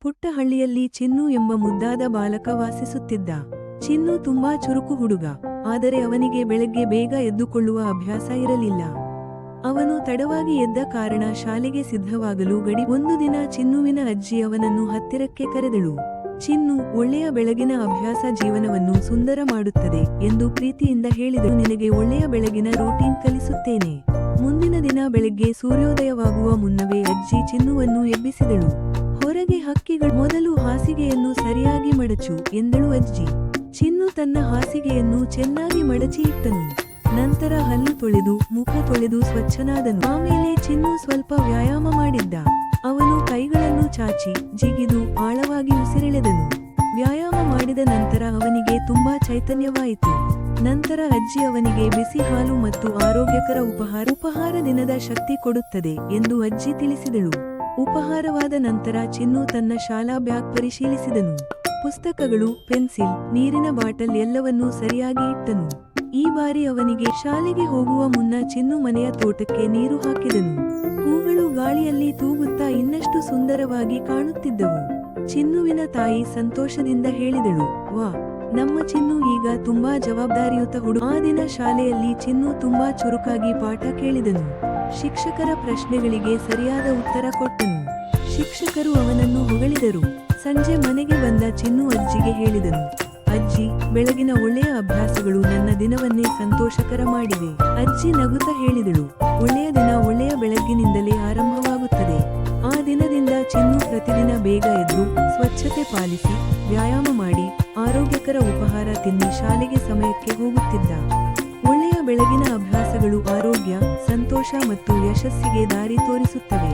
ಪುಟ್ಟ ಹಳ್ಳಿಯಲ್ಲಿ ಚಿನ್ನು ಎಂಬ ಮುದ್ದಾದ ಬಾಲಕ ವಾಸಿಸುತ್ತಿದ್ದ. ಚಿನ್ನು ತುಂಬಾ ಚುರುಕು ಹುಡುಗ. ಆದರೆ ಅವನಿಗೆ ಬೆಳಗ್ಗೆ ಬೇಗ ಎದ್ದುಕೊಳ್ಳುವ ಅಭ್ಯಾಸ ಇರಲಿಲ್ಲ. ಅವನು ತಡವಾಗಿ ಎದ್ದ ಕಾರಣ ಶಾಲೆಗೆ ಸಿದ್ಧವಾಗಲು ಒಂದು ದಿನ ಚಿನ್ನುವಿನ ಅಜ್ಜಿ ಅವನನ್ನು ಹತ್ತಿರಕ್ಕೆ ಕರೆದಳು. ಚಿನ್ನು, ಒಳ್ಳೆಯ ಬೆಳಗಿನ ಅಭ್ಯಾಸ ಜೀವನವನ್ನು ಸುಂದರ ಮಾಡುತ್ತದೆ ಎಂದು ಪ್ರೀತಿಯಿಂದ ಹೇಳಿದಳು. ನಿನಗೆ ಒಳ್ಳೆಯ ಬೆಳಗಿನ ರೂಟೀನ್ ಕಲಿಸುತ್ತೇನೆ. ಮುಂದಿನ ದಿನ ಬೆಳಗ್ಗೆ ಸೂರ್ಯೋದಯವಾಗುವ ಮುನ್ನವೇ ಅಜ್ಜಿ ಚಿನ್ನುವನ್ನು ಎಬ್ಬಿಸಿದಳು. ಹೊರಗೆ ಹಕ್ಕಿಗಳು, ಮೊದಲು ಹಾಸಿಗೆಯನ್ನು ಸರಿಯಾಗಿ ಮಡಚು ಎಂದಳು ಅಜ್ಜಿ. ಚಿನ್ನು ತನ್ನ ಹಾಸಿಗೆಯನ್ನು ಚೆನ್ನಾಗಿ ಮಡಚಿ ಇಟ್ಟನು. ನಂತರ ಹಲ್ಲು ತೊಳೆದು ಮುಖ ತೊಳೆದು ಸ್ವಚ್ಛನಾದನು. ಆಮೇಲೆ ಚಿನ್ನು ಸ್ವಲ್ಪ ವ್ಯಾಯಾಮ ಮಾಡಿದ್ದ. ಅವನು ಕೈಗಳನ್ನು ಚಾಚಿ ಜಿಗಿದು ಆಳವಾಗಿ ಉಸಿರೆಳೆದನು. ವ್ಯಾಯಾಮ ಮಾಡಿದ ನಂತರ ಅವನಿಗೆ ತುಂಬಾ ಚೈತನ್ಯವಾಯಿತು. ನಂತರ ಅಜ್ಜಿ ಅವನಿಗೆ ಬಿಸಿ ಹಾಲು ಮತ್ತು ಆರೋಗ್ಯಕರ ಉಪಹಾರ ದಿನದ ಶಕ್ತಿ ಕೊಡುತ್ತದೆ ಎಂದು ಅಜ್ಜಿ ತಿಳಿಸಿದಳು. ಉಪಹಾರವಾದ ನಂತರ ಚಿನ್ನು ತನ್ನ ಶಾಲಾ ಬ್ಯಾಗ್ ಪರಿಶೀಲಿಸಿದನು. ಪುಸ್ತಕಗಳು, ಪೆನ್ಸಿಲ್, ನೀರಿನ ಬಾಟಲ್ ಎಲ್ಲವನ್ನೂ ಸರಿಯಾಗಿ ಇಟ್ಟನು. ಈ ಬಾರಿ ಅವನಿಗೆ ಶಾಲೆಗೆ ಹೋಗುವ ಮುನ್ನ ಚಿನ್ನು ಮನೆಯ ತೋಟಕ್ಕೆ ನೀರು ಹಾಕಿದನು. ಹೂಗಳು ಗಾಳಿಯಲ್ಲಿ ತೂಗುತ್ತಾ ಇನ್ನಷ್ಟು ಸುಂದರವಾಗಿ ಕಾಣುತ್ತಿದ್ದವು. ಚಿನ್ನುವಿನ ತಾಯಿ ಸಂತೋಷದಿಂದ ಹೇಳಿದಳು, ವಾ, ನಮ್ಮ ಚಿನ್ನು ಈಗ ತುಂಬಾ ಜವಾಬ್ದಾರಿಯುತ ಹುಡುಗ. ಆ ದಿನ ಶಾಲೆಯಲ್ಲಿ ಚಿನ್ನು ತುಂಬಾ ಚುರುಕಾಗಿ ಪಾಠ ಕೇಳಿದನು. ಶಿಕ್ಷಕರ ಪ್ರಶ್ನೆಗಳಿಗೆ ಸರಿಯಾದ ಉತ್ತರ ಕೊಟ್ಟನು. ಶಿಕ್ಷಕರು ಅವನನ್ನು ಹೊಗಳಿದರು. ಸಂಜೆ ಮನೆಗೆ ಬಂದ ಚಿನ್ನು ಅಜ್ಜಿಗೆ ಹೇಳಿದನು, ಅಜ್ಜಿ, ಬೆಳಗಿನ ಒಳ್ಳೆಯ ಅಭ್ಯಾಸಗಳು ನನ್ನ ದಿನವನ್ನೇ ಸಂತೋಷಕರ ಮಾಡಿವೆ. ಅಜ್ಜಿ ನಗುತ್ತಾ ಹೇಳಿದಳು, ಒಳ್ಳೆಯ ದಿನ ಒಳ್ಳೆಯ ಬೆಳಗ್ಗಿನಿಂದಲೇ ಆರಂಭವಾಗುತ್ತದೆ. ಆ ದಿನದಿಂದ ಚಿನ್ನು ಪ್ರತಿದಿನ ಬೇಗ ಎದ್ದು ಸ್ವಚ್ಛತೆ ಪಾಲಿಸಿ ವ್ಯಾಯಾಮ ಮಾಡಿ ಆರೋಗ್ಯಕರ ಉಪಹಾರ ತಿನ್ನಿ ಶಾಲೆಗೆ ಸಮಯಕ್ಕೆ ಹೋಗುತ್ತಿದ್ದ. ಒಳ್ಳೆಯ ಬೆಳಗಿನ ಅಭ್ಯಾಸಗಳು ಆರೋಗ್ಯ, ಸಂತೋಷ ಮತ್ತು ಯಶಸ್ಸಿಗೆ ದಾರಿ ತೋರಿಸುತ್ತವೆ.